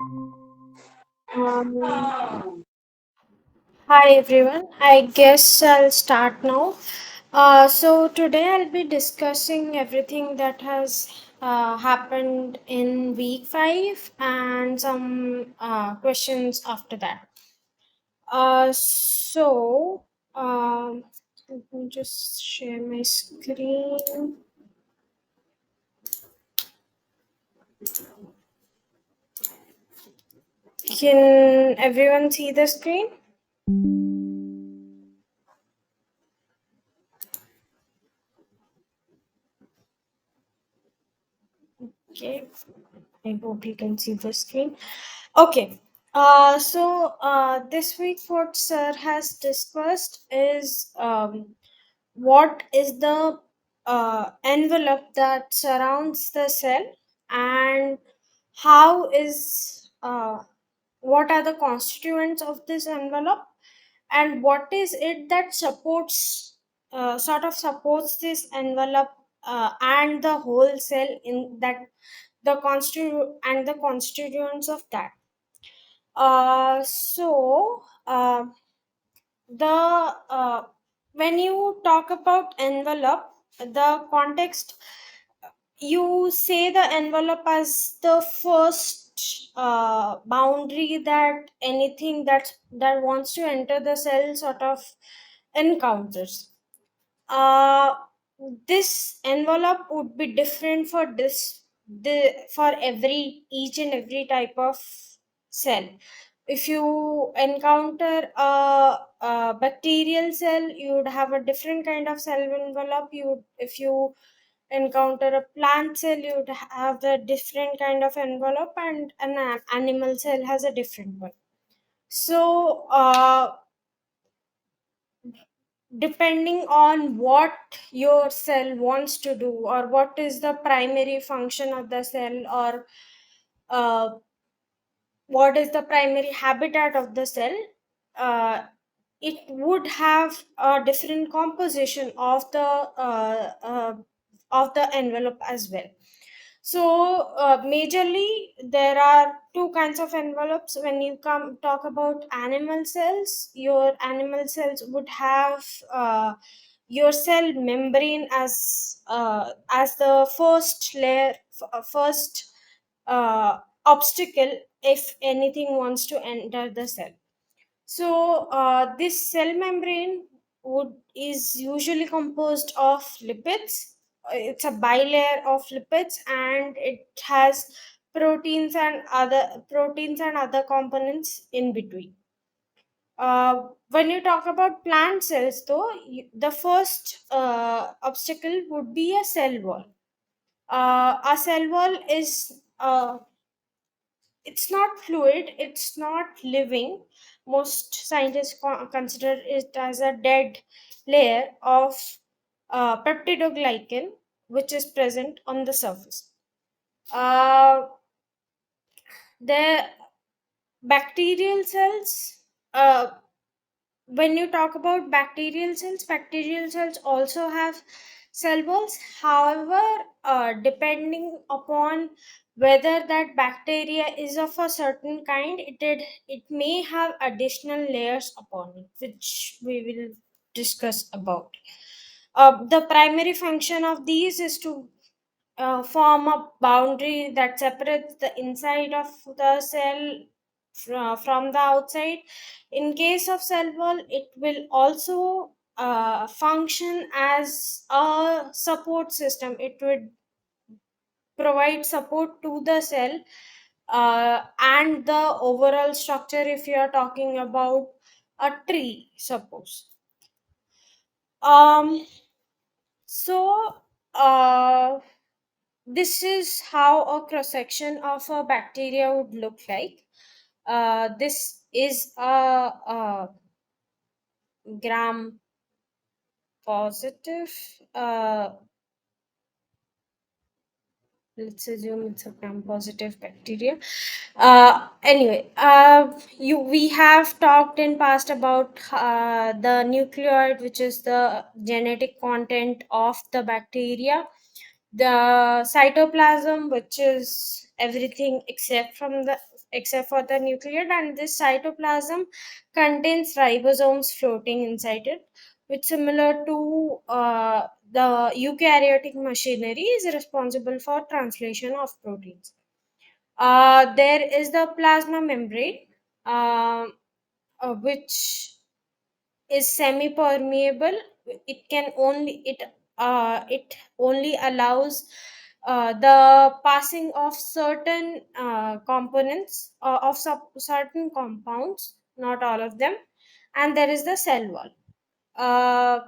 Um, Hi everyone, I guess I'll start now. So today I'll be discussing everything that has happened in week 5 and some questions after that. So let me just share my screen. Can everyone see the screen? Okay, I hope you can see the screen. Okay. This week, what Sir has discussed is what is the envelope that surrounds the cell, and how is what are the constituents of this envelope, and what is it that supports sort of supports this envelope and the whole cell in that the constituents of that. The When you talk about envelope, the context, you say the envelope as the first boundary that anything that wants to enter the cell sort of encounters. uh, this envelope would be different for for every each and every type of cell. If you encounter a bacterial cell, you would have a different kind of cell envelope. If you encounter a plant cell, you would have the different kind of envelope, and an animal cell has a different one. So depending on what your cell wants to do, or what is the primary function of the cell, or uh, what is the primary habitat of the cell, uh, it would have a different composition of the envelope as well. So, majorly, there are two kinds of envelopes. When you come talk about animal cells, your animal cells would have your cell membrane as the first layer, first obstacle if anything wants to enter the cell. So, this cell membrane would is usually composed of lipids. It's a bilayer of lipids, and it has proteins and other components in between. When you talk about plant cells, though, the first obstacle would be a cell wall. A cell wall is it's not fluid, it's not living. Most scientists consider it as a dead layer of peptidoglycan, which is present on the surface. uh, the bacterial cells, uh, when you talk about bacterial cells also have cell walls. However, depending upon whether that bacteria is of a certain kind, it may have additional layers upon it, which we will discuss about. The primary function of these is to form a boundary that separates the inside of the cell from the outside. In case of cell wall, it will also function as a support system. It would provide support to the cell and the overall structure, if you are talking about a tree, suppose. Um so uh this is how a cross section of a bacteria would look like. This is a gram positive. Let's assume it's a gram positive bacteria. Anyway, you we have talked in past about the nucleoid, which is the genetic content of the bacteria, the cytoplasm, which is everything except from the except for the nucleus, and this cytoplasm contains ribosomes floating inside it, which similar to the eukaryotic machinery is responsible for translation of proteins. There is the plasma membrane, um, which is semi-permeable. It only allows the passing of certain components of certain compounds, not all of them. And there is the cell wall. Uh,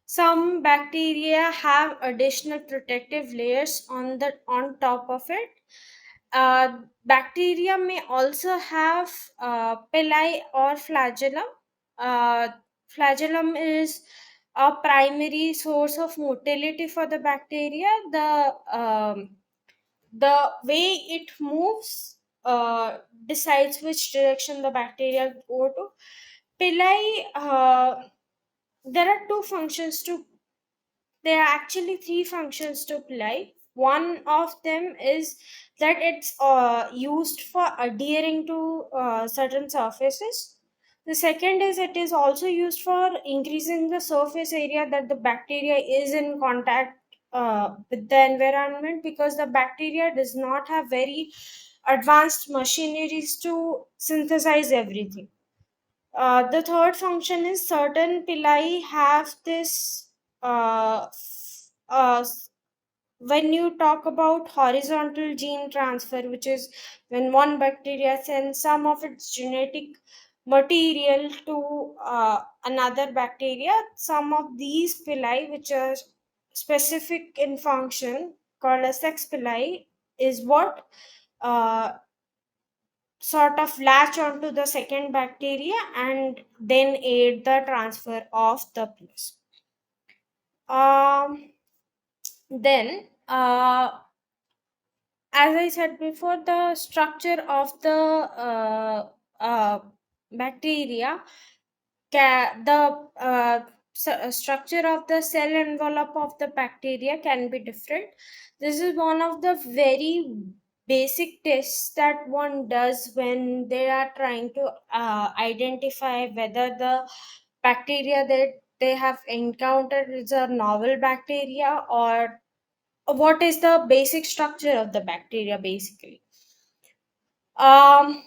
some bacteria have additional protective layers on top of it. Bacteria may also have pili or flagellum. Uh, Flagellum is a primary source of motility for the bacteria. The way it moves decides which direction the bacteria go to. Pili, there are two functions to there are actually three functions to ply. One of them is that it's used for adhering to certain surfaces. The second is it is also used for increasing the surface area that the bacteria is in contact with the environment, because the bacteria does not have very advanced machineries to synthesize everything. The third function is certain pili have this. Uh, when you talk about horizontal gene transfer, which is when one bacteria sends some of its genetic material to another bacteria, some of these pili, which are specific in function, called as sex pili, is what uh, sort of latch onto the second bacteria and then aid the transfer of the plus. Then, as I said before, the structure of the bacteria, structure of the cell envelope of the bacteria can be different. This is one of the very basic tests that one does when they are trying to identify whether the bacteria that they have encountered is a novel bacteria, or what is the basic structure of the bacteria basically. um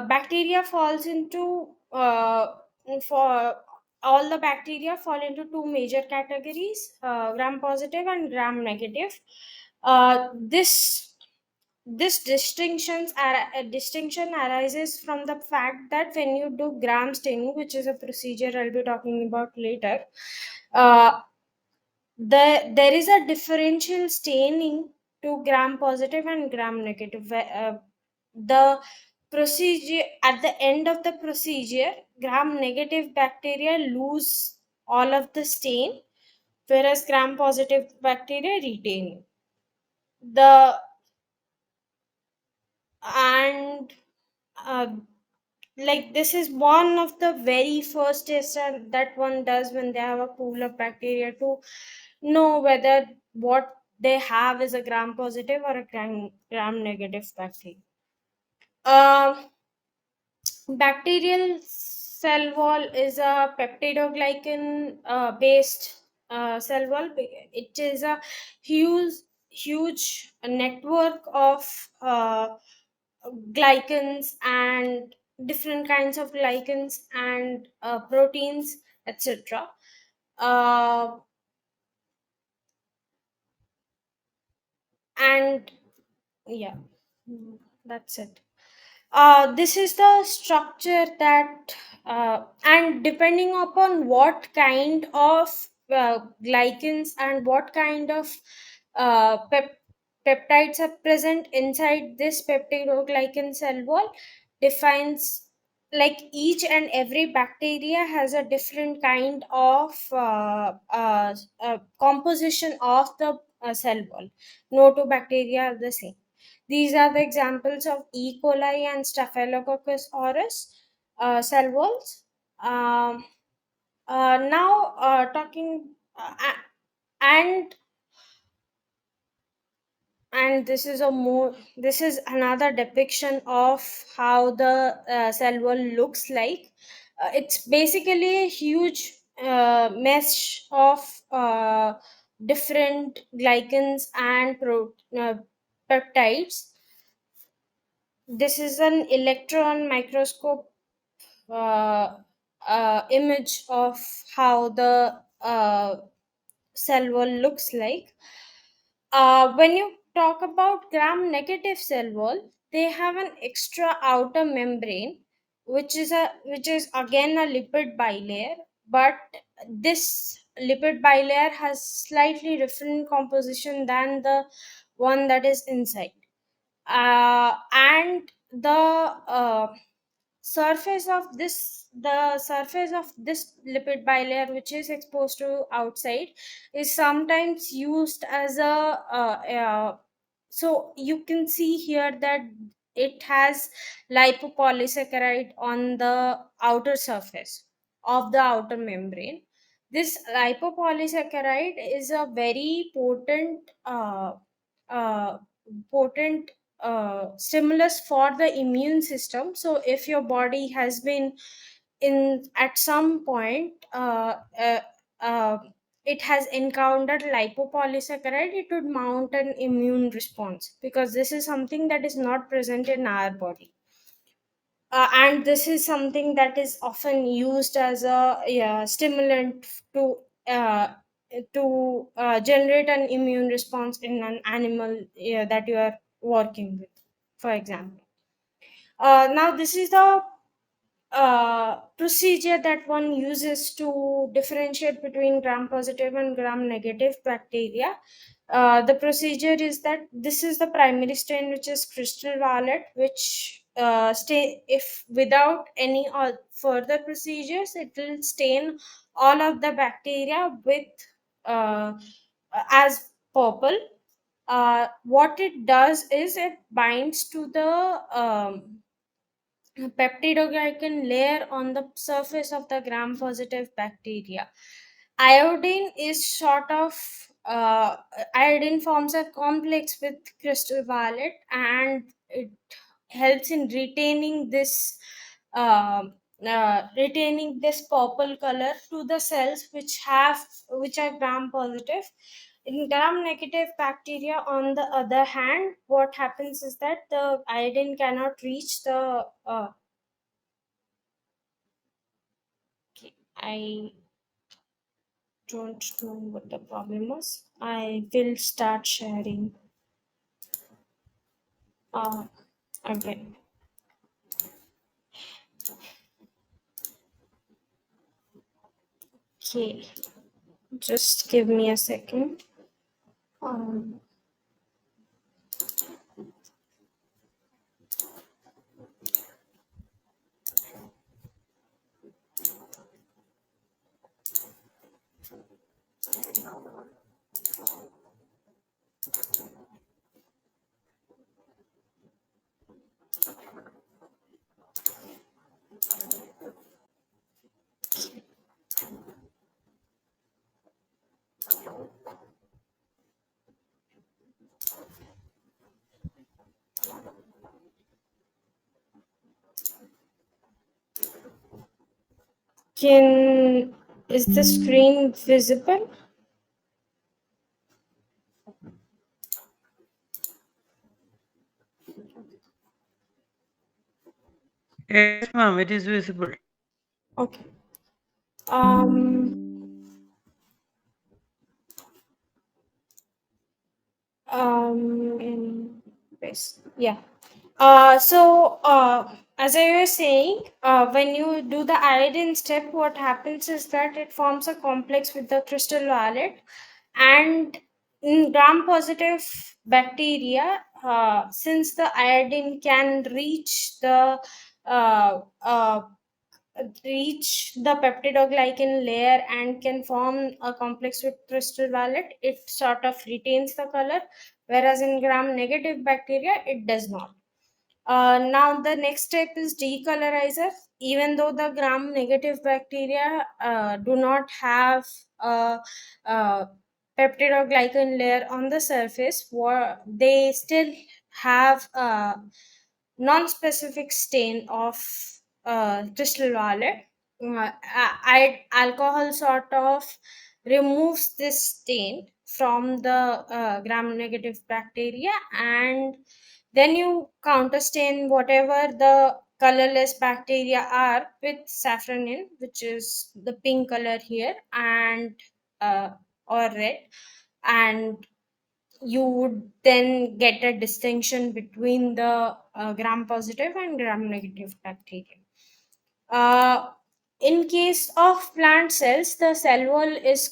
Bacteria falls into for all the bacteria fall into two major categories: gram positive and gram negative. This distinction arises from the fact that when you do gram staining, which is a procedure I'll be talking about later, uh, there is a differential staining to gram positive and gram negative. The procedure At the end of the procedure, gram negative bacteria lose all of the stain, whereas gram positive bacteria retain the and uh, like this is one of the very first tests that one does when they have a pool of bacteria to know whether what they have is a gram positive or a gram negative bacteria. Bacterial cell wall is a peptidoglycan based cell wall. It is a huge network of glycans and different kinds of glycans and proteins, etc. Uh, and yeah, that's it. This is the structure that, and depending upon what kind of glycans and what kind of peptides are present inside this peptidoglycan cell wall, defines, like, each and every bacteria has a different kind of composition of the cell wall. No two bacteria are the same. These are the examples of E. coli and Staphylococcus aureus cell walls. Um, Now, talking and and this is another depiction of how the cell wall looks like. It's basically a huge mesh of uh, different glycans and peptides. This is an electron microscope image of how the cell wall looks like. When you talk about gram negative cell wall, they have an extra outer membrane, which is again a lipid bilayer, but this lipid bilayer has slightly different composition than the one that is inside. And the surface of this lipid bilayer which is exposed to outside is sometimes used as a so you can see here that it has lipopolysaccharide on the outer surface of the outer membrane. This lipopolysaccharide is a very uh, potent stimulus for the immune system. So if your body has been in at some point it has encountered lipopolysaccharide, it would mount an immune response because this is something that is not present in our body. And this is something that is often used as a, yeah, stimulant uh, to generate an immune response in an animal, yeah, that you are working with, for example. Now this is the procedure that one uses to differentiate between gram positive and gram negative bacteria. The procedure is that this is the primary stain, which is crystal violet, which stay if without any further procedures, it will stain all of the bacteria with uh, as purple. What it does is it binds to the peptidoglycan layer on the surface of the gram positive bacteria. Iodine is sort of iodine forms a complex with crystal violet, and it helps in retaining this purple color to the cells which are gram positive. In gram negative bacteria, on the other hand, what happens is that the iodine cannot reach the okay, I don't know what the problem was. I will start sharing uh, again. Okay, just give me a second. Um, can is the screen visible? Yes, ma'am, it is visible. Okay. Um. In this, yeah. As I was saying, when you do the iodine step, what happens is that it forms a complex with the crystal violet, and in gram positive bacteria, since the iodine can uh, uh, reach the peptidoglycan layer and can form a complex with crystal violet, it sort of retains the color, whereas in gram negative bacteria, it does not. Now, the next step is decolorizer. Even though the gram negative bacteria do not have a, peptidoglycan layer on the surface, they still have a non-specific stain of crystal violet. Alcohol sort of removes this stain from the gram-negative bacteria, and then you counterstain whatever the colorless bacteria are with safranin, which is the pink color here, and or red, and you would then get a distinction between the gram positive and gram negative bacteria. Uh, in case of plant cells, the cell wall is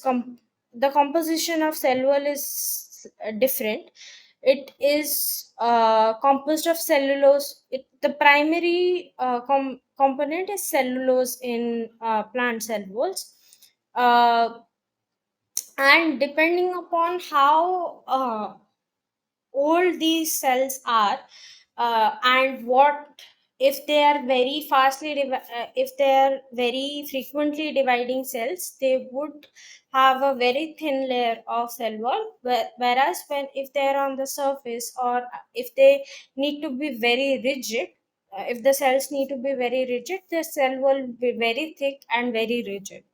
the composition of cell wall is different. It is composed of cellulose. The primary component is cellulose in plant cell walls. Uh, and depending upon how old these cells are, and what, if they are very if they are very frequently dividing cells, they would have a very thin layer of cell wall, whereas when if they are on the surface, or if they need to be very rigid, if the cells need to be very rigid, the cell wall will be very thick and very rigid,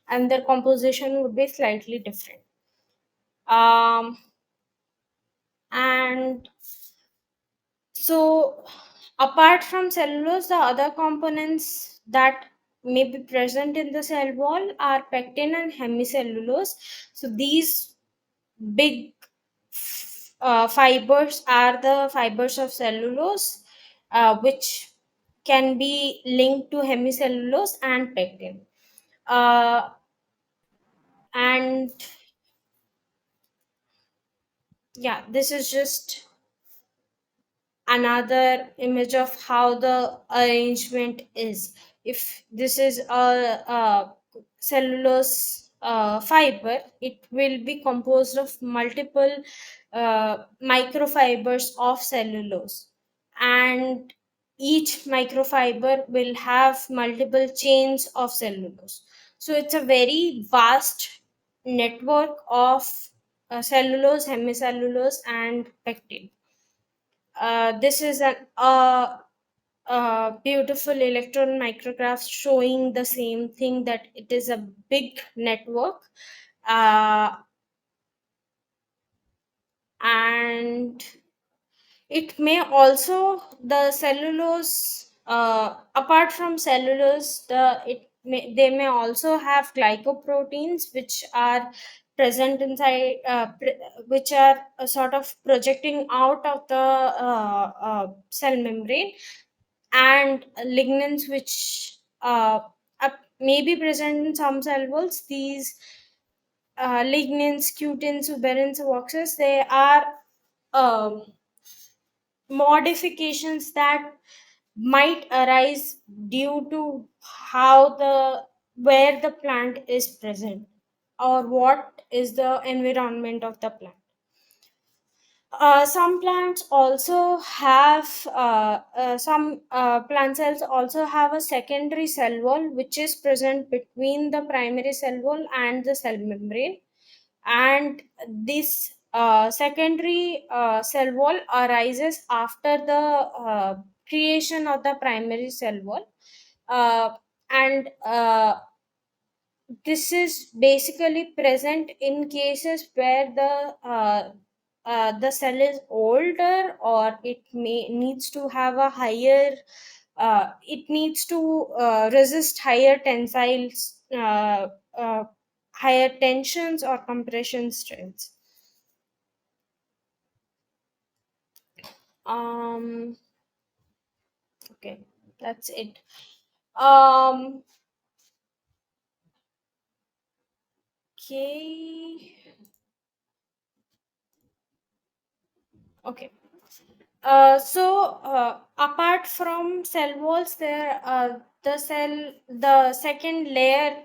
and their composition would be slightly different. And so, apart from cellulose, the other components that may be present in the cell wall are pectin and hemicellulose. So, these big fibers are the fibers of cellulose, which can be linked to hemicellulose and pectin. Uh, and yeah, this is just another image of how the arrangement is. If this is a cellulose fiber, it will be composed of multiple microfibers of cellulose, and each microfiber will have multiple chains of cellulose. So it's a very vast network of cellulose, hemicellulose, and pectin. This is a beautiful electron micrograph showing the same thing, that it is a big network. uh, and it may also, the cellulose, apart from cellulose, they may also have glycoproteins, which are present inside, which are sort of projecting out of the cell membrane, and lignins, which may be present in some cell walls. These lignins, cutins, suberins, voxes, they are um, modifications that might arise due to how the where the plant is present, or what is the environment of the plant. Some plants also have some plant cells also have a secondary cell wall, which is present between the primary cell wall and the cell membrane, and this secondary cell wall arises after the creation of the primary cell wall. And this is basically present in cases where the cell is older, or it may needs to have a higher, it needs to resist higher tensiles, higher tensions or compression strengths. um okay, that's it. um okay. Okay. Apart from cell walls, the second layer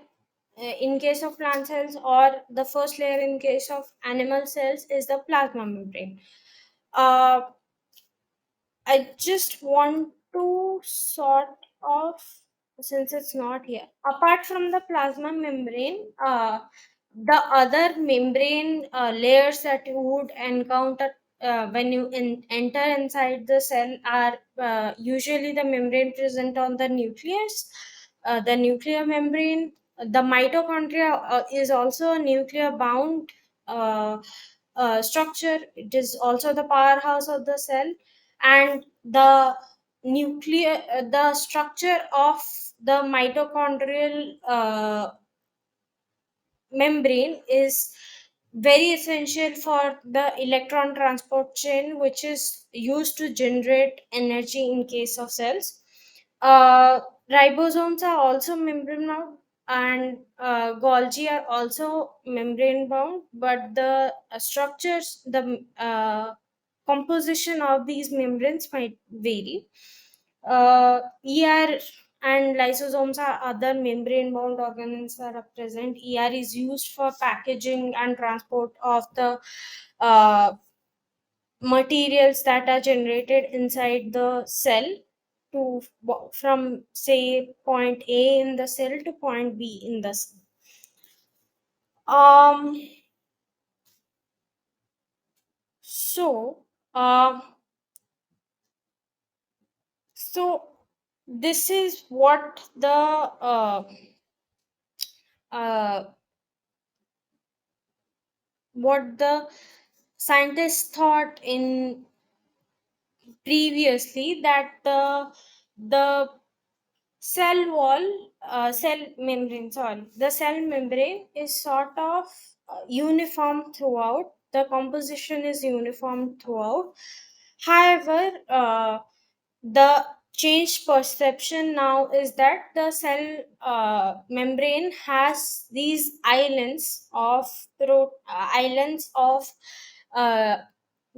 in case of plant cells, or the first layer in case of animal cells, is the plasma membrane. Uh, I just want to sort of, since it's not here. Apart from the plasma membrane, the other membrane layers that you would encounter when you enter inside the cell are usually the membrane present on the nucleus, the nuclear membrane. The mitochondria is also a nuclear bound uh, structure. It is also the powerhouse of the cell, and the structure of the mitochondrial membrane is very essential for the electron transport chain, which is used to generate energy in case of cells. Ribosomes are also membrane bound, and Golgi are also membrane bound, but the structures, the composition of these membranes might vary. ER and lysosomes are other membrane bound organelles that are present. ER is used for packaging and transport of the uh, materials that are generated inside the cell to from say point A in the cell to point B in the cell. Um, so, uh, so this is uh, what the scientists thought in previously, that the cell wall cell membrane, sorry, the cell membrane is sort of uniform throughout, the composition is uniform throughout. However, the changed perception now is that the cell membrane has these islands of uh,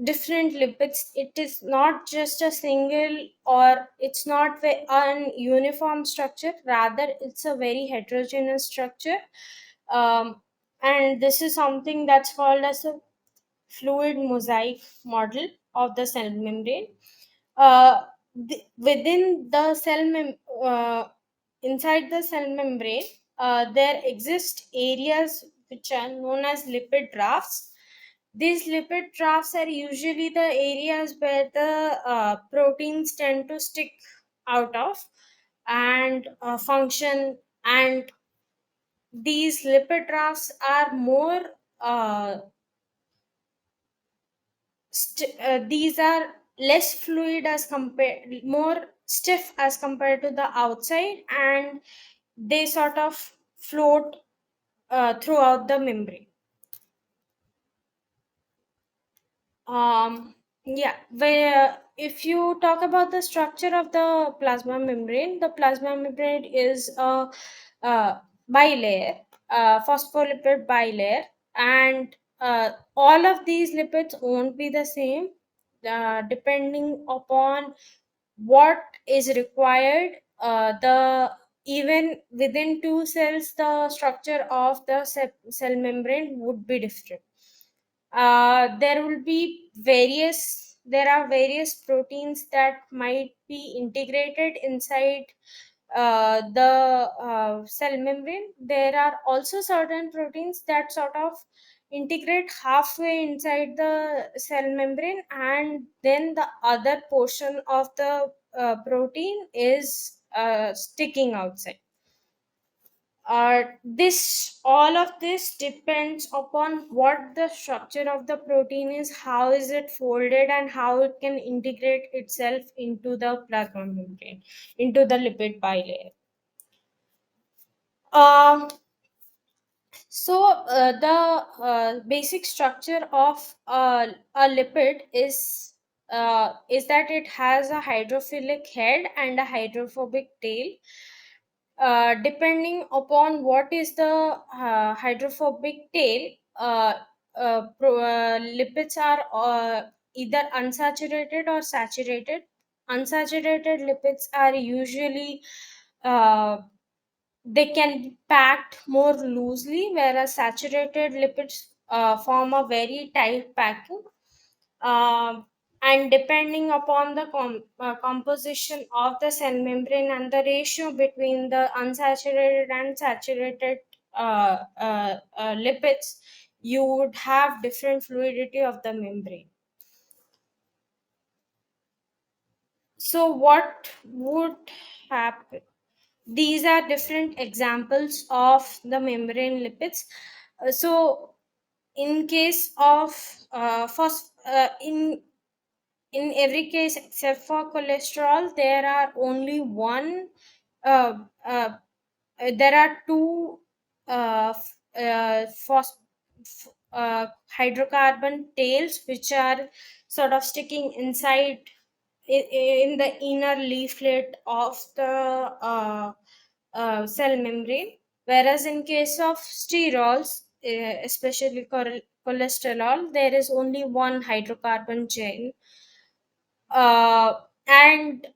different lipids. It is not just a single, or it's not an uniform structure, rather it's a very heterogeneous structure. And this is something that's called as a fluid mosaic model of the cell membrane. uh, Within the inside the cell membrane, there exist areas which are known as lipid rafts. These lipid rafts are usually the areas where the proteins tend to stick out of and function. And these lipid rafts are more these are less fluid as compared, more stiff as compared to the outside, and they sort of float throughout the membrane. Yeah, where if you talk about the structure of the plasma membrane, the plasma membrane is a, bilayer, phospholipid bilayer, and all of these lipids won't be the same, depending upon what is required. The Even within two cells, the structure of the cell membrane would be different. There are various proteins that might be integrated inside the cell membrane. There are also certain proteins that sort of integrate halfway inside the cell membrane, and then the other portion of the protein is sticking outside. This All of this depends upon what the structure of the protein is, how is it folded, and how it can integrate itself into the plasma membrane, into the lipid bilayer. um the basic structure of a lipid is that it has a hydrophilic head and a hydrophobic tail. Depending upon what is the hydrophobic tail, lipids are either unsaturated or saturated. Unsaturated lipids are usually uh, they can be packed more loosely, whereas saturated lipids form a very tight packing. And depending upon the composition of the cell membrane and the ratio between the unsaturated and saturated lipids, you would have different fluidity of the membrane. So what would happen? These are different examples of the membrane lipids. So in case of in every case except for cholesterol, there are only one uh, uh, there are two hydrocarbon tails which are sort of sticking inside in the inner leaflet of the cell membrane, whereas in case of sterols, especially cholesterol, there is only one hydrocarbon chain. And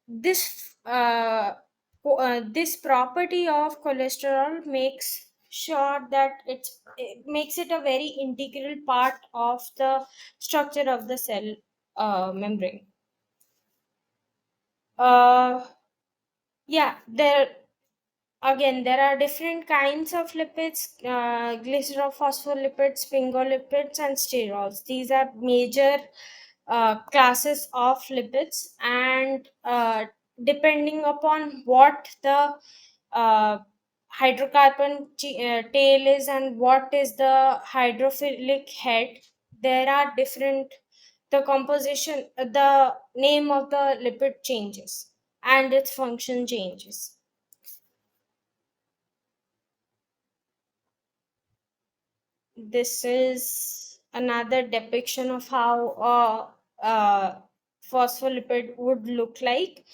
this this property of cholesterol makes sure that it makes it a very integral part of the structure of the cell membrane. uh, yeah, there are different kinds of lipids: glycerophospholipids, sphingolipids, and sterols. These are major classes of lipids, and depending upon what the uh, tail is and what is the hydrophilic head, there are different, the composition, the name of the lipid changes and its function changes. This is another depiction of how phospholipid would look like.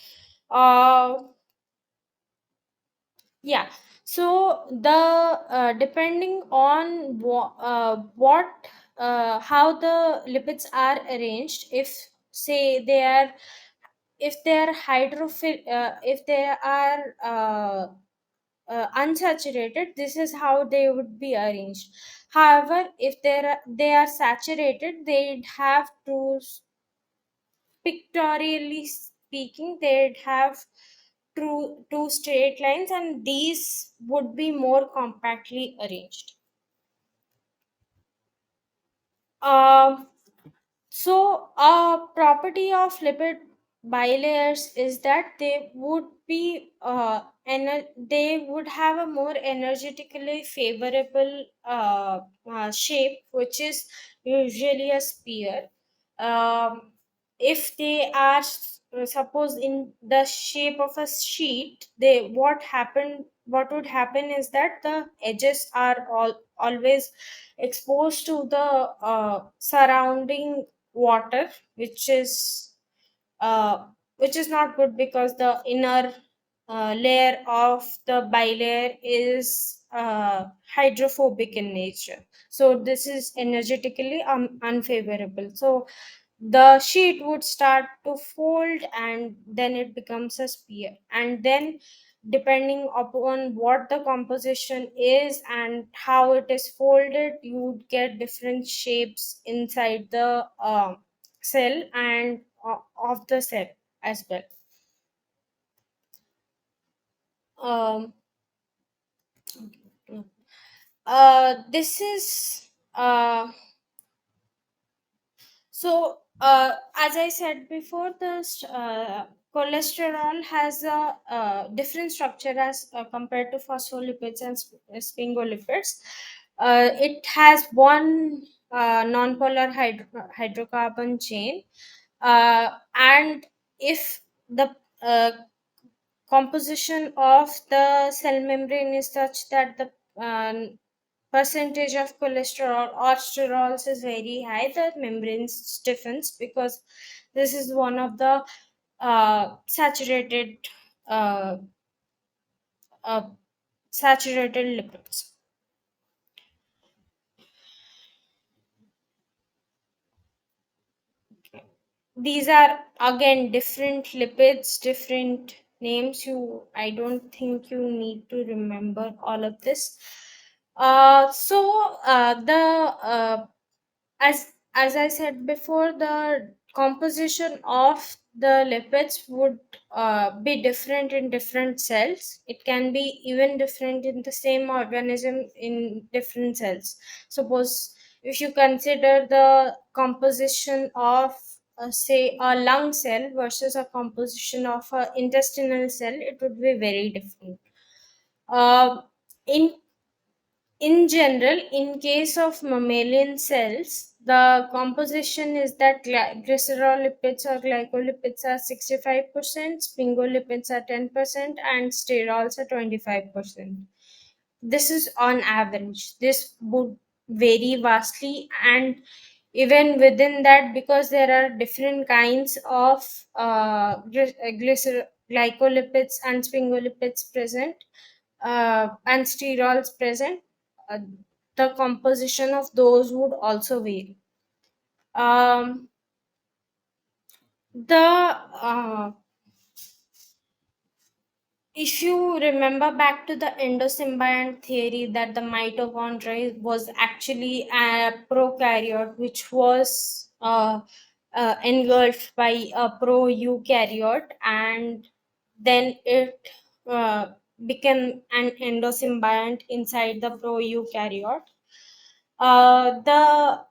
Uh, yeah. So the depending on how the lipids are arranged, if say they are, if they are unsaturated, this is how they would be arranged. However, if they are saturated, they'd have to, pictorially speaking, they'd have two straight lines, and these would be more compactly arranged. um So, a property of lipid bilayers is that they would have a more energetically favorable shape, which is usually a sphere. Um, if they are suppose in the shape of a sheet, what would happen is that the edges are always exposed to the surrounding water, which is uh, not good, because the inner layer of the bilayer is hydrophobic in nature. So this is energetically unfavorable. So the sheet would start to fold, and then it becomes a spear, and then depending upon what the composition is and how it is folded, you would get different shapes inside the cell and of the cell as well. um, this is So, as I said before, cholesterol has a different structure as compared to phospholipids and sphingolipids. It has one nonpolar hydrocarbon chain, and if the composition of the cell membrane is such that the percentage of cholesterol or sterols is very high, the membrane stiffens, because this is one of the uh, uh, uh, saturated lipids. These are again different lipids, different names. I don't think you need to remember all of this. The as I said before, the composition of the lipids would be different in different cells. It can be even different in the same organism in different cells. Suppose if you consider the composition of say a lung cell versus a composition of a intestinal cell, it would be very different. uh, in in general, in case of mammalian cells, the composition is that glycerolipids or glycolipids are 65%, sphingolipids are 10%, and sterols are 25%. This is on average. This would vary vastly, and even within that, because there are different kinds of glycolipids and sphingolipids present, and sterols present, uh, the composition of those would also vary. Um, the If you remember back to the endosymbiont theory, that the mitochondria was actually a prokaryote which was engulfed by a proeukaryote, and then it uh, became an endosymbiont inside the proeukaryote. The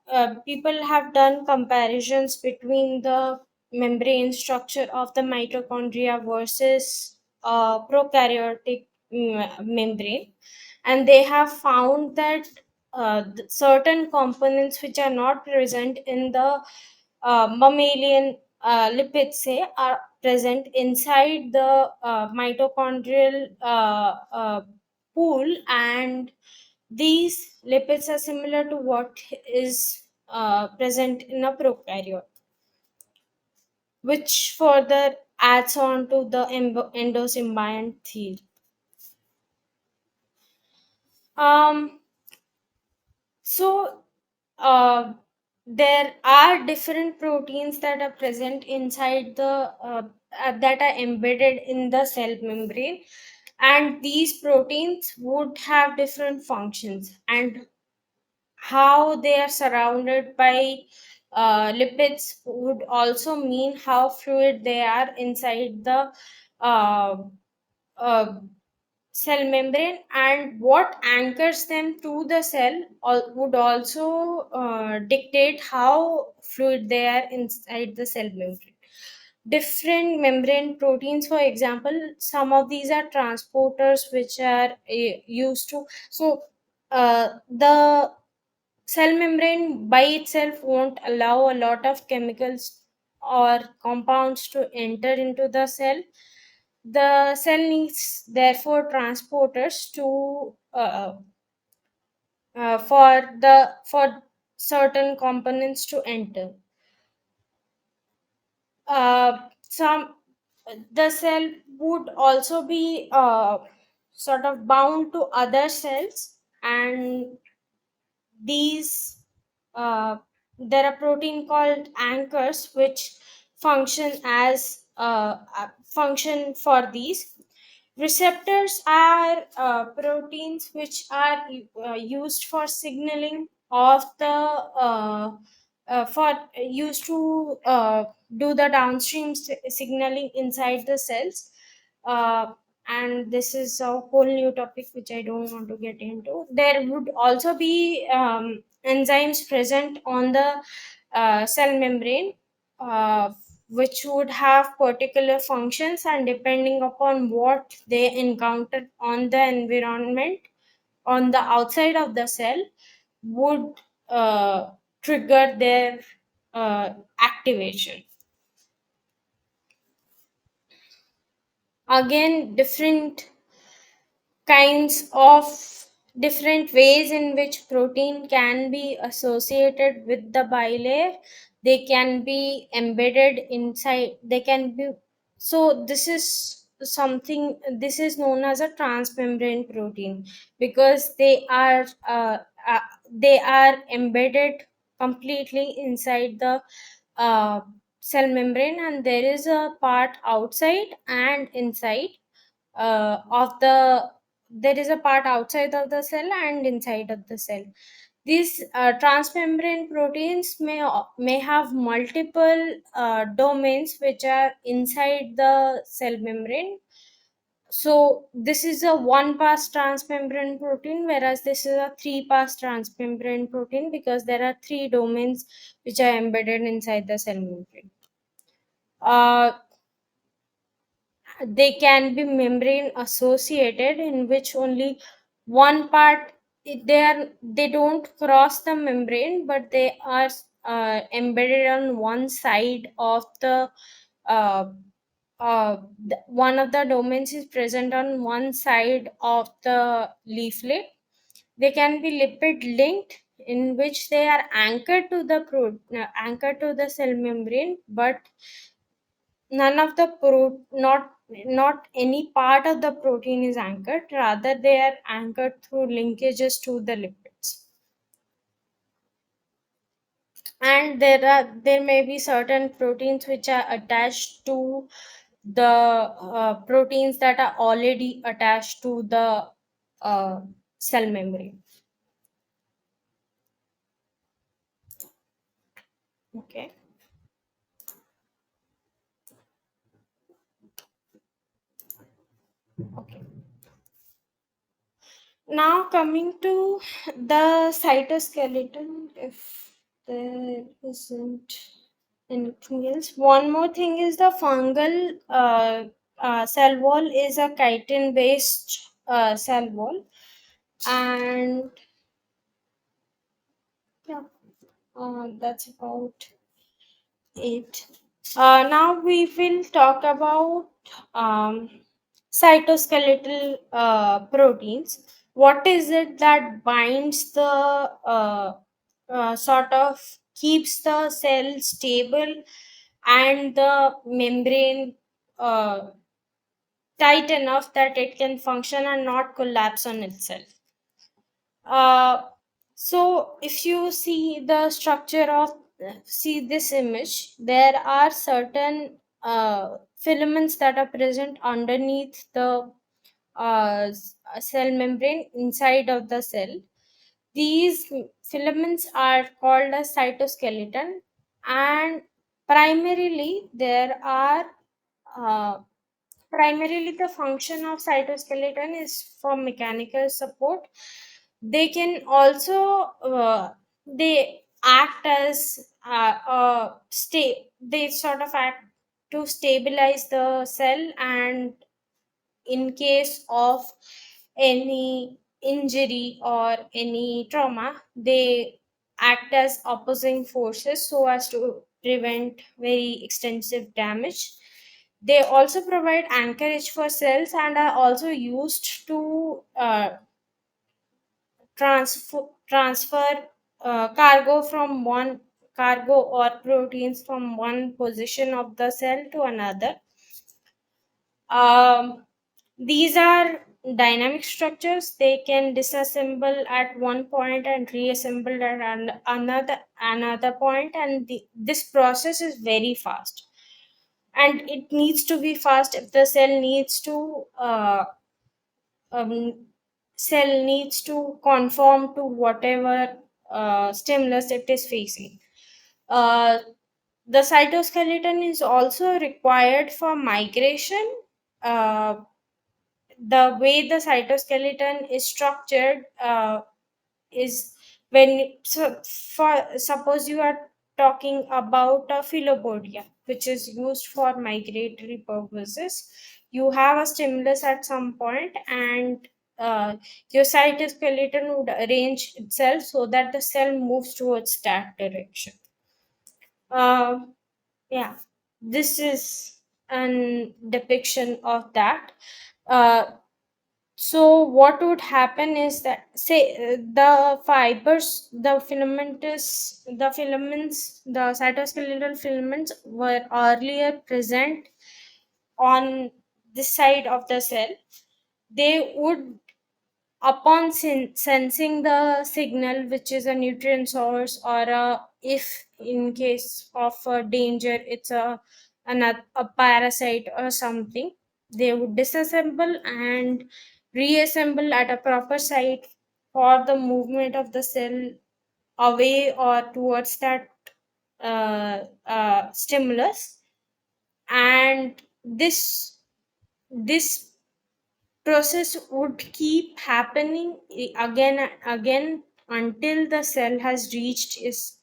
People have done comparisons between the membrane structure of the mitochondria versus prokaryotic membrane, and they have found that certain components which are not present in the mammalian lipids, say, are present inside the mitochondrial pool, and these lipids are similar to what is present in a prokaryote, which further adds on to the endosymbiont theory. Um, so, uh, there are different proteins that are present inside that are embedded in the cell membrane, and these proteins would have different functions, and how they are surrounded by lipids would also mean how fluid they are inside the uh, uh, cell membrane, and what anchors them to the cell would also dictate how fluid they are inside the cell membrane. Different membrane proteins, for example, some of these are transporters which are used to, so the cell membrane by itself won't allow a lot of chemicals or compounds to enter into the cell. The cell needs therefore transporters to for certain components to enter. Some The cell would also be sort of bound to other cells, and these there are protein called anchors which function as function for these. Receptors are proteins which are used for signaling of the for used to do the downstream signaling inside the cells. uh, and this is a whole new topic which I don't want to get into. There would also be enzymes present on the cell membrane, uh, which would have particular functions, and depending upon what they encounter on the environment on the outside of the cell would uh, trigger their activation. Again, different ways in which protein can be associated with the bilayer. They can be embedded inside, they can be, so this is known as a transmembrane protein, because uh, they are embedded completely inside the uh, cell membrane, and there is a part outside and inside of the there is a part outside of the cell and inside of the cell. These transmembrane proteins may have multiple domains which are inside the cell membrane. So this is a one pass transmembrane protein, whereas this is a three pass transmembrane protein because there are three domains which are embedded inside the cell membrane. Uh, they can be membrane associated, in which only one part, they don't cross the membrane, but they are embedded on one side of uh, one of the domains is present on one side of the leaflet. They can be lipid linked, in which they are anchored to the anchored to the cell membrane, but none of the not any part of the protein is anchored, rather they are anchored through linkages to the lipids. And there may be certain proteins which are attached to the proteins that are already attached to the uh, cell membrane. Okay. Okay. Now coming to the cytoskeleton, if there isn't anything else. One more thing is the fungal cell wall is a chitin based cell wall, and yeah, that's about it. Now we will talk about um, cytoskeletal proteins. What is it that binds the sort of keeps the cell stable and the membrane tight enough that it can function and not collapse on itself? Uh, so if you see the structure of see this image, there are certain filaments that are present underneath the cell membrane inside of the cell. These filaments are called as cytoskeleton, and primarily there are uh, primarily the function of cytoskeleton is for mechanical support. They can also they act as they sort of act to stabilize the cell, and in case of any injury or any trauma, they act as opposing forces so as to prevent very extensive damage. They also provide anchorage for cells and are also used to transfer cargo or proteins from one position of the cell to another. um, these are dynamic structures. They can disassemble at one point and reassemble at another point, and this process is very fast, and it needs to be fast if the um, cell needs to conform to whatever stimulus it is facing. Uh, the cytoskeleton is also required for migration. Uh, the way the cytoskeleton is structured is so for suppose you are talking about a philopodia which is used for migratory purposes. You have a stimulus at some point, and your cytoskeleton would arrange itself so that the cell moves towards that direction. uh, yeah, this is an depiction of that. uh, so what would happen is that, say, the fibers, the filaments, the cytoskeletal filaments were earlier present on this side of the cell. They would, upon sensing the signal, which is a nutrient source, or if in case of a danger it's a parasite or something, they would disassemble and reassemble at a proper site for the movement of the cell away or towards that stimulus, and this process would keep happening again and again until the cell has reached its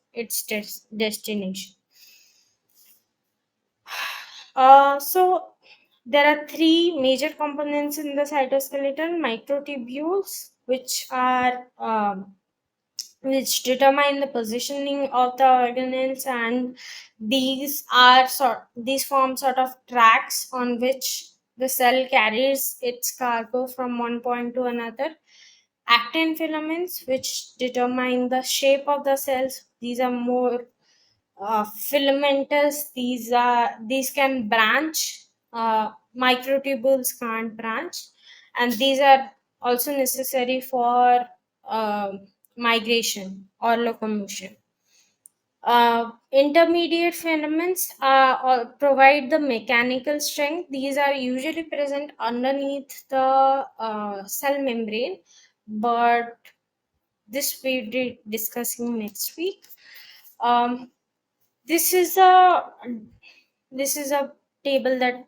destination. So there are three major components in the cytoskeleton: microtubules, which determine the positioning of the organelles, and these form sort of tracks on which the cell carries its cargo from one point to another. Actin filaments, which determine the shape of the cells. These are more filamentous. These can branch. Microtubules can't branch, and these are also necessary for migration or locomotion. Intermediate filaments provide the mechanical strength. These are usually present underneath the cell membrane, but this we'll be discussing next week. Um, this is a this is a table that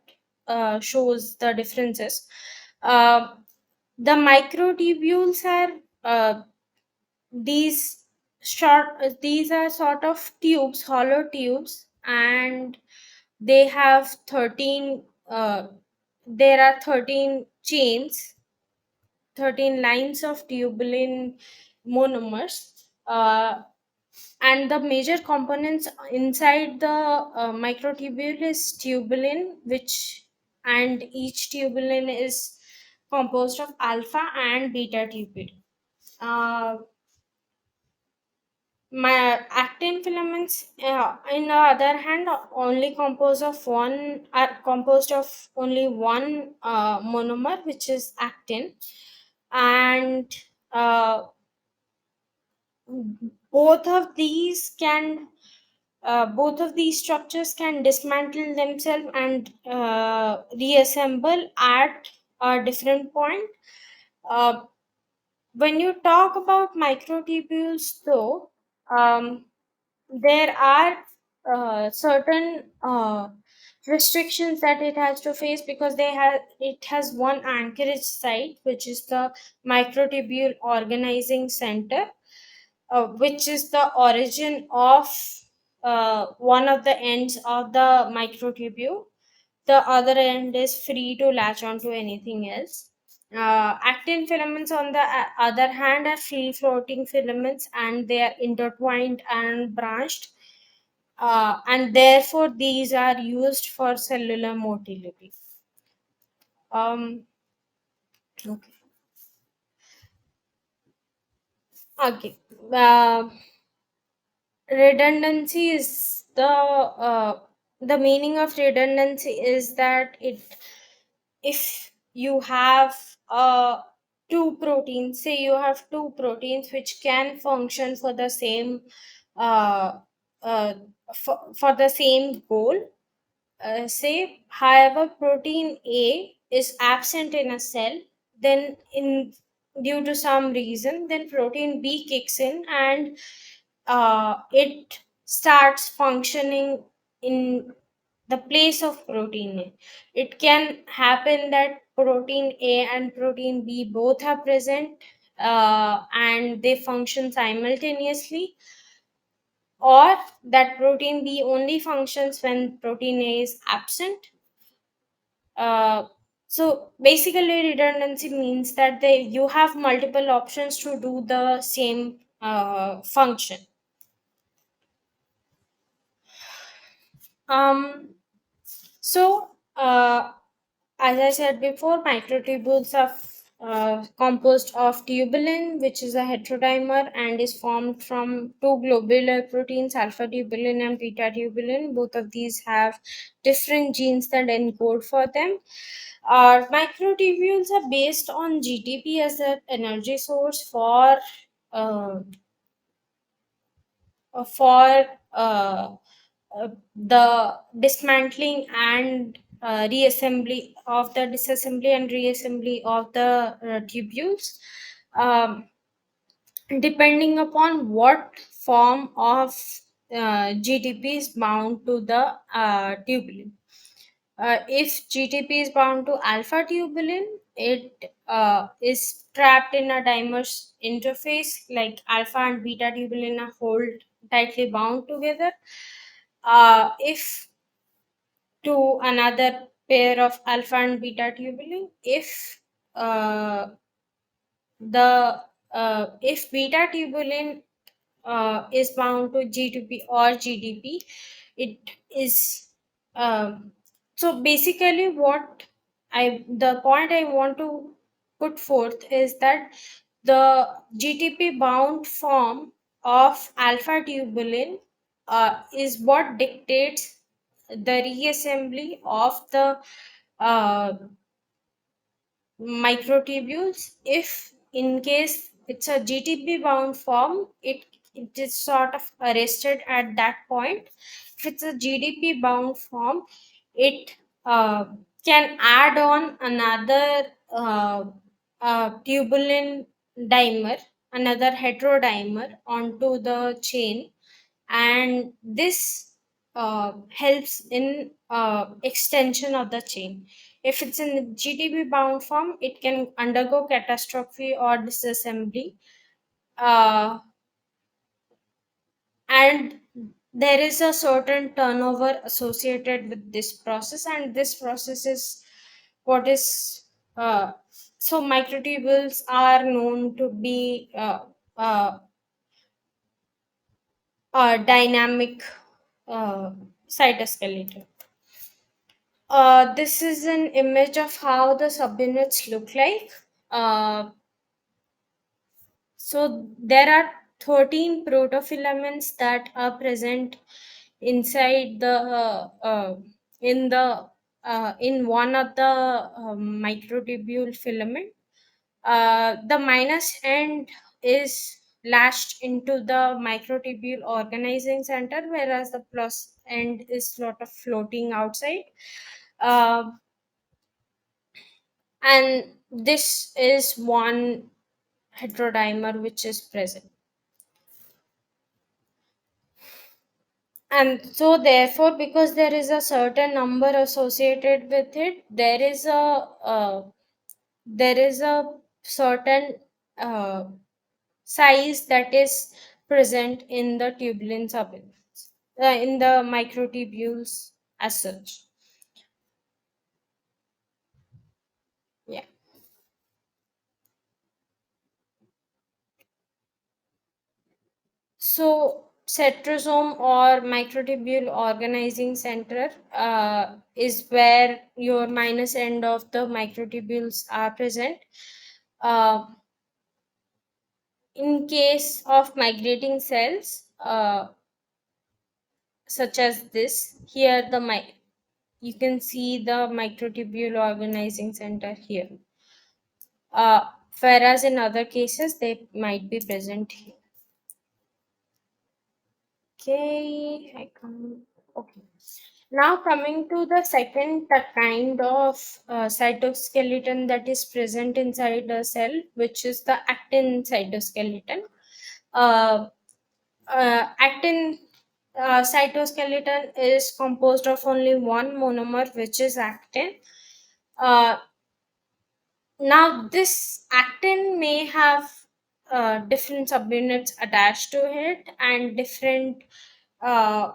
shows the differences. Uh, the microtubules are these these are sort of tubes, hollow tubes, and they have 13 there are 13 chains, 13 lines of tubulin monomers, and the major components inside the microtubule is tubulin, which and each tubulin is composed of alpha and beta tubulin. uh, my actin filaments, in the other hand, are composed of only one monomer, which is actin, and both of these can both of these structures can dismantle themselves and reassemble at a different point. Uh, when you talk about microtubules, though, um, there are certain restrictions that it has to face, because it has one anchorage site, which is the microtubule organizing center, which is the origin of one of the ends of the microtubule. The other end is free to latch onto anything else. Actin filaments, on the other hand, are free floating filaments, and they are intertwined and branched, and therefore these are used for cellular motility. Um, okay. Okay. Uh, redundancy is the meaning of redundancy is that it if you have two proteins, say you have two proteins which can function for the same uh, uh, for the same goal. Say, however, protein A is absent in a cell, then in due to some reason, then protein B kicks in, and it starts functioning in the place of protein A. It can happen that protein A and protein B both are present, and they function simultaneously, or that protein B only functions when protein A is absent. Uh, so basically, redundancy means that you have multiple options to do the same function. Um, so, as I said before, microtubules are composed of tubulin, which is a heterodimer and is formed from two globular proteins, alpha tubulin and beta tubulin. Both of these have different genes that encode for them. Microtubules are based on GTP as an energy source uh, for the dismantling and disassembly and reassembly of the tubules. Um, Depending upon what form of GTP is bound to the tubulin. If GTP is bound to alpha tubulin, it is trapped in a dimer's interface, like alpha and beta tubulin are hold tightly bound together. If to another pair of alpha and beta tubulin, if uh, the if beta tubulin is bound to G2P or GDP, it is so basically what the point I want to put forth is that the GTP bound form of alpha tubulin is what dictates the reassembly of the uh, microtubules. If in case it's a GTP bound form, it is sort of arrested at that point. If it's a GDP bound form, it can add on another tubulin dimer, another heterodimer onto the chain, and this helps in extension of the chain. If it's in GTP bound form, it can undergo catastrophe or disassembly, uh, and there is a certain turnover associated with this process, and this process is what is so microtubules are known to be uh, dynamic cytoskeleton. This is an image of how the subunits look like. Uh, so there are 13 protofilaments that are present inside the in the in one of the microtubule filament. The minus end is lashed into the microtubule organizing center, whereas the plus end is sort of floating outside. Uh, and this is one heterodimer which is present, and so therefore because there is a certain number associated with it, there is a certain uh, size that is present in the tubulin subunits, in the microtubules as such. Yeah. So, centrosome or microtubule organizing center is where your minus end of the microtubules are present. Uh, in case of migrating cells, such as this, here you can see the microtubule organizing center here. Whereas in other cases, they might be present here. Okay, I come. Okay. Now coming to the second kind of cytoskeleton that is present inside a cell, which is the actin cytoskeleton. Uh, Actin cytoskeleton is composed of only one monomer, which is actin. Uh, Now, this actin may have different subunits attached to it, and different uh,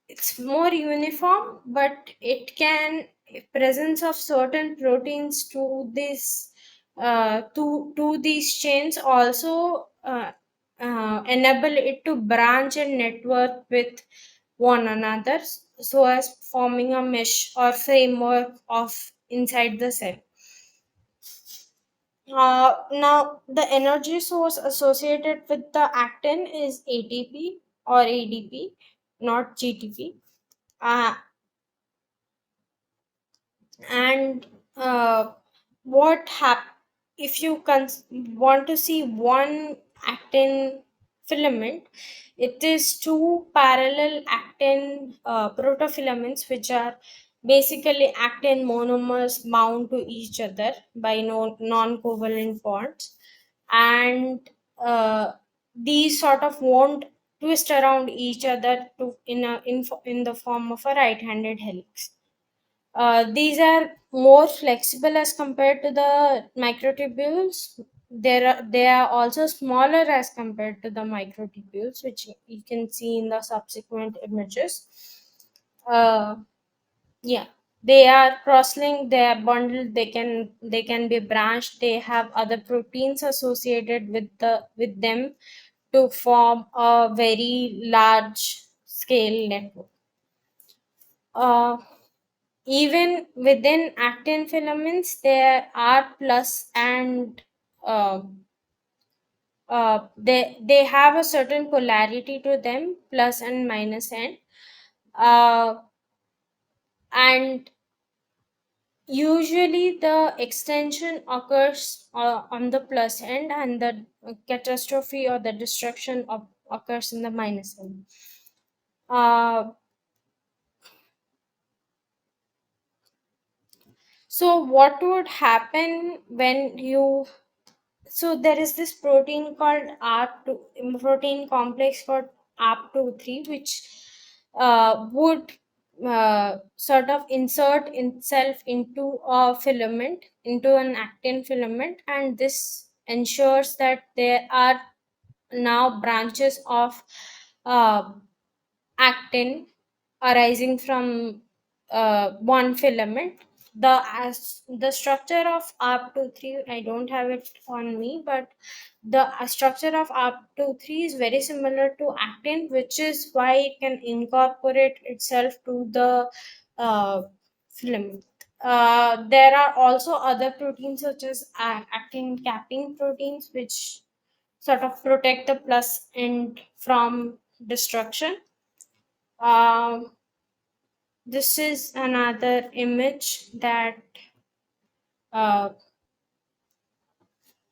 it's more uniform, but it can presence of certain proteins to this to these chains also enable it to branch and network with one another, so as forming a mesh or framework of inside the cell. Now, the energy source associated with the actin is ATP or ADP, not GTP. Uh, and what hap- if you want to see one actin filament, it is two parallel actin protofilaments, which are basically actin monomers bound to each other by non covalent bonds, and uh, these sort of won't twist around each other to in the form of a right-handed helix. These are more flexible as compared to the microtubules. They are also smaller as compared to the microtubules, which you can see in the subsequent images. Uh, yeah, they are cross-linked. They are bundled. They can be branched. They have other proteins associated with them to form a very large scale network. Uh, Even within actin filaments, there are plus and uh, they have a certain polarity to them, plus and minus end, uh, and usually the extension occurs on the plus end, and the catastrophe or the destruction occurs in the minus end. Uh, so what would happen when you so there is this protein called R2 protein complex called ARP23, which would sort of insert itself into a filament, into an actin filament, and this ensures that there are now branches of uh, actin arising from one filament. The structure of ARP23, I don't have it on me, but the structure of ARP23 is very similar to actin, which is why it can incorporate itself to the uh, filament. There are also other proteins such as actin capping proteins, which sort of protect the plus end from destruction. um, this is another image uh,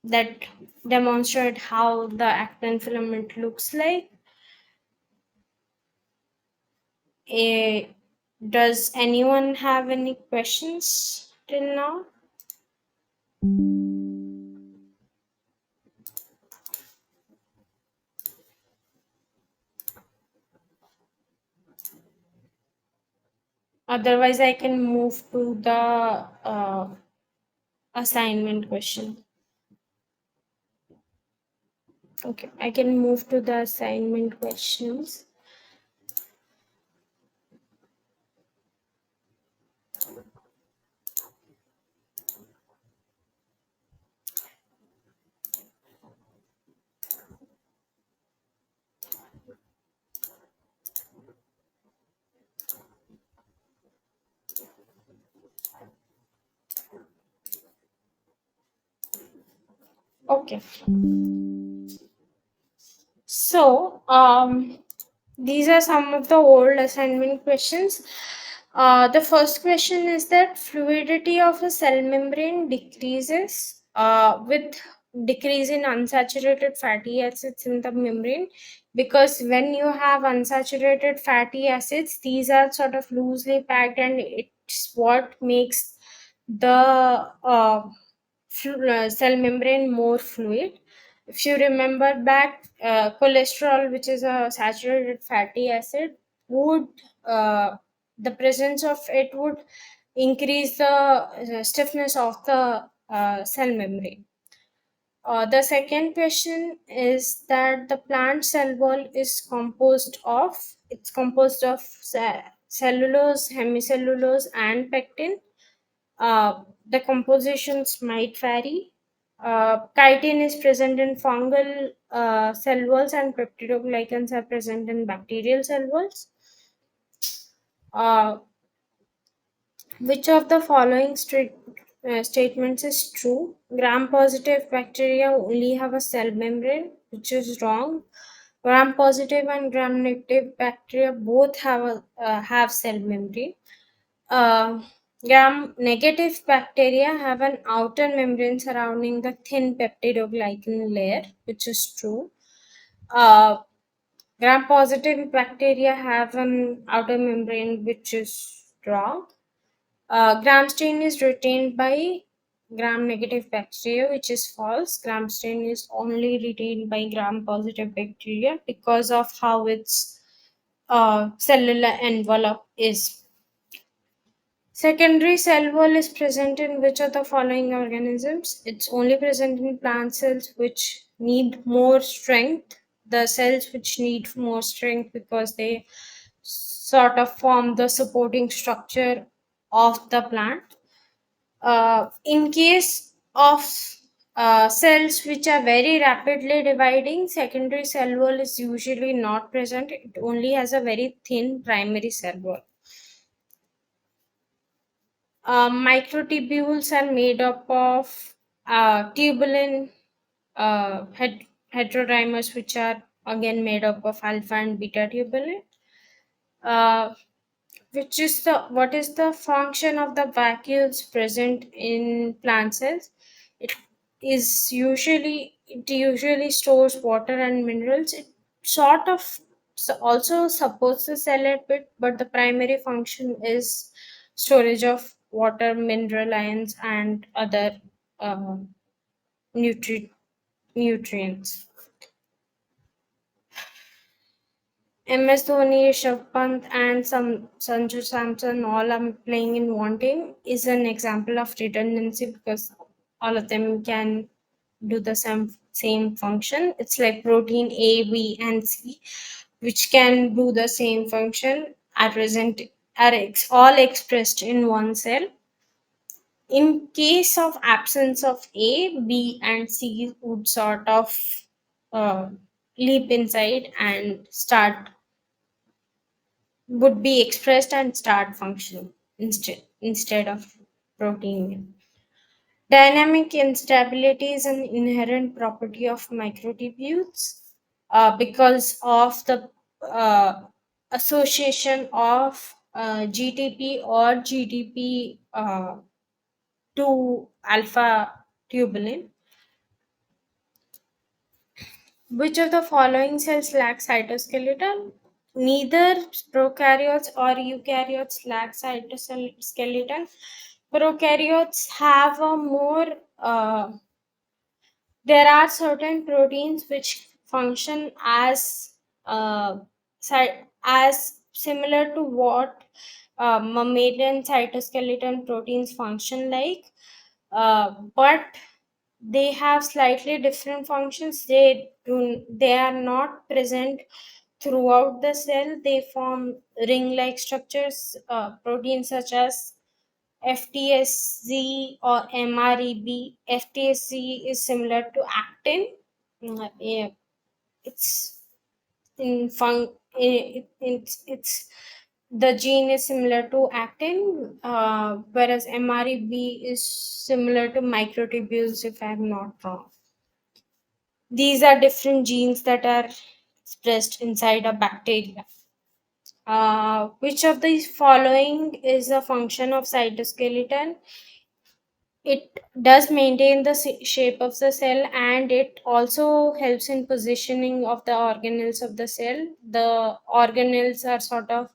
that demonstrate how the actin filament looks like. Eh, does anyone have any questions till now? Otherwise, I can move to the assignment question. Okay, I can move to the assignment questions. Okay. So, these are some of the old assignment questions. The first question is that fluidity of a cell membrane decreases with decrease in unsaturated fatty acids in the membrane, because when you have unsaturated fatty acids, these are sort of loosely packed, and it's what makes the cell membrane more fluid. If you remember back, cholesterol, which is a saturated fatty acid, would the presence of it would increase the stiffness of the cell membrane. The second question is that the plant cell wall is composed of cellulose, hemicellulose, and pectin. The compositions might vary. Chitin is present in fungal cell walls, and peptidoglycans are present in bacterial cell walls. Uh, which of the following statements is true? Gram positive bacteria only have a cell membrane, which is wrong. Gram positive and gram negative bacteria both have cell membrane. Uh, Gram negative bacteria have an outer membrane surrounding the thin peptidoglycan layer, which is true. Uh, Gram positive bacteria have an outer membrane, which is wrong. Gram stain is retained by gram-negative bacteria, which is false. Gram stain is only retained by gram-positive bacteria because of how its cellular envelope is. Secondary cell wall is present in which of the following organisms? It's only present in plant cells which need more strength. The cells which need more strength because they sort of form the supporting structure of the plant. In case of cells which are very rapidly dividing, secondary cell wall is usually not present. It only has a very thin primary cell wall. Microtubules are made up of tubulin heterodimers, which are again made up of alpha and beta tubulin. Uh, which is the what is the function of the vacuoles present in plant cells? It it usually stores water and minerals. It sort of also supports the cell a bit, but the primary function is storage of water, mineral ions, and other uh, nutri- nutrients. MS Dhoni, Rishabh Pant, and some Sanju Samson all are playing in one team is an example of redundancy because all of them can do the same function. It's like protein A, B, and C, which can do the same function are present all expressed in one cell. In case of absence of A, B, and C would sort of uh, leap inside and start would be expressed and start function instead of protein. Dynamic instability is an inherent property of microtubules because of the uh, association of GTP or GTP to alpha tubulin. Which of the following cells lack cytoskeleton? Neither prokaryotes or eukaryotes lack cytoskeleton. Prokaryotes have a more, there are certain proteins which function uh, as similar to what mammalian cytoskeleton proteins function like, but they have slightly different functions. They are not present throughout the cell. They form ring like structures. Proteins such as FTSZ or MREB. FTSZ is similar to actin. Yeah, it's in fun it's the gene is similar to actin, whereas mreb is similar to microtubules, if I'm not wrong. These are different genes that are expressed inside a bacteria. Which of these following is a function of cytoskeleton? It does maintain the shape of the cell, and it also helps in positioning of the organelles of the cell. The organelles are sort of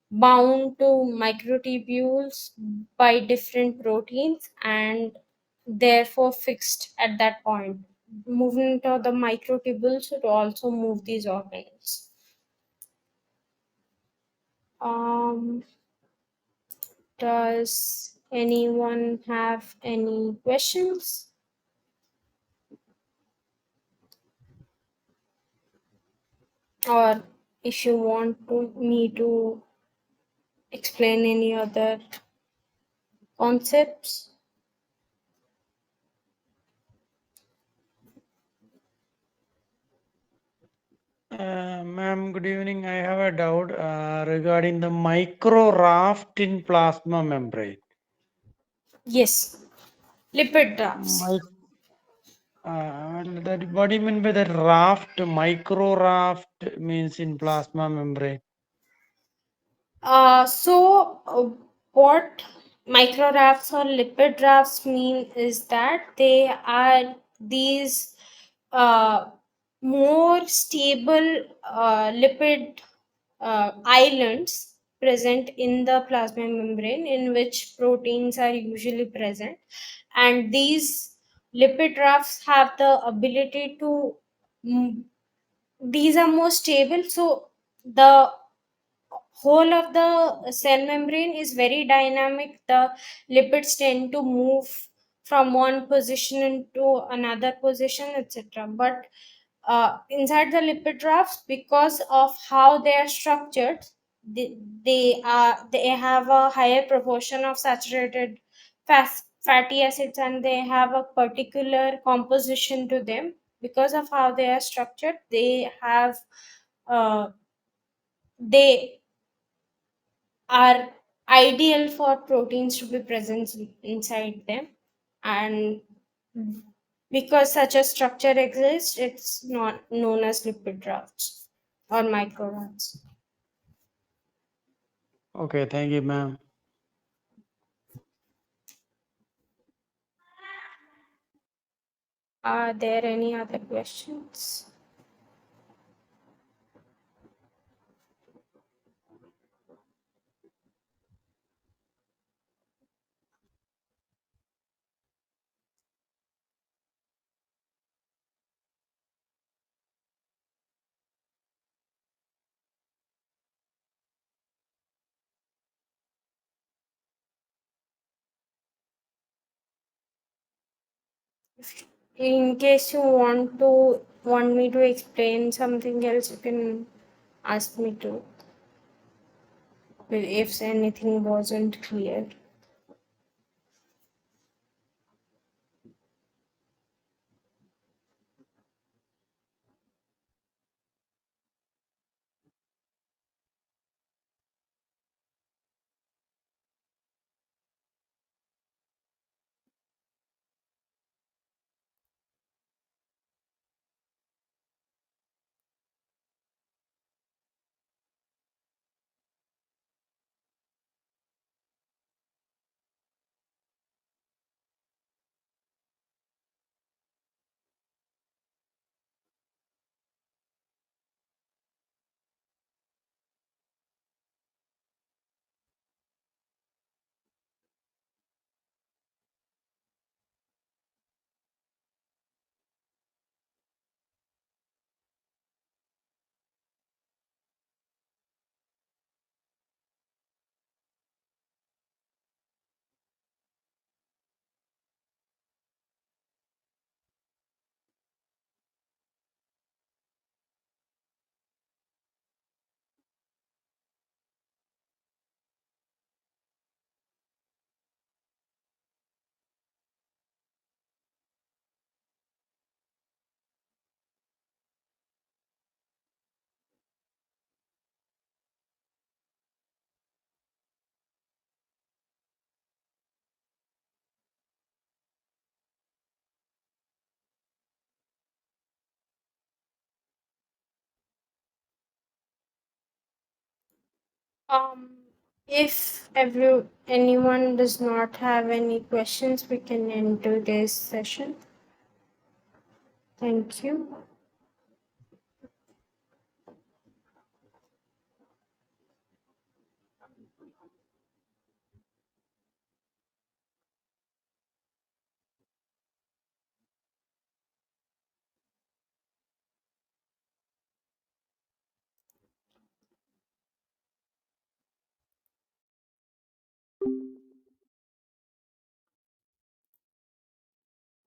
bound to microtubules by different proteins and therefore fixed at that point. Movement of the microtubules would also move these organelles. um does anyone have any questions? Or if you want me to explain any other concepts. Ma'am, good evening. I have a doubt regarding the micro raft in plasma membrane. Yes, lipid drafts. My, what do you mean by the raft? Micro raft means in plasma membrane. So what micro rafts or lipid rafts mean is that they are these uh, more stable lipid islands present in the plasma membrane, in which proteins are usually present, and these lipid rafts have the ability to mm, these are more stable, so the whole of the cell membrane is very dynamic. The lipids tend to move from one position into another position, etc. But inside the lipid rafts, because of how they are structured, they have a higher proportion of saturated fatty acids, and they have a particular composition to them. Because of how they are structured, uh, they are ideal for proteins to be present inside them, and because such a structure exists, it's not known as lipid rafts or micro rafts. Okay, thank you, ma'am. Are there any other questions? In case you want me to explain something else, you can ask me to, if anything wasn't clear. Um, if anyone does not have any questions, we can end today's session. Thank you.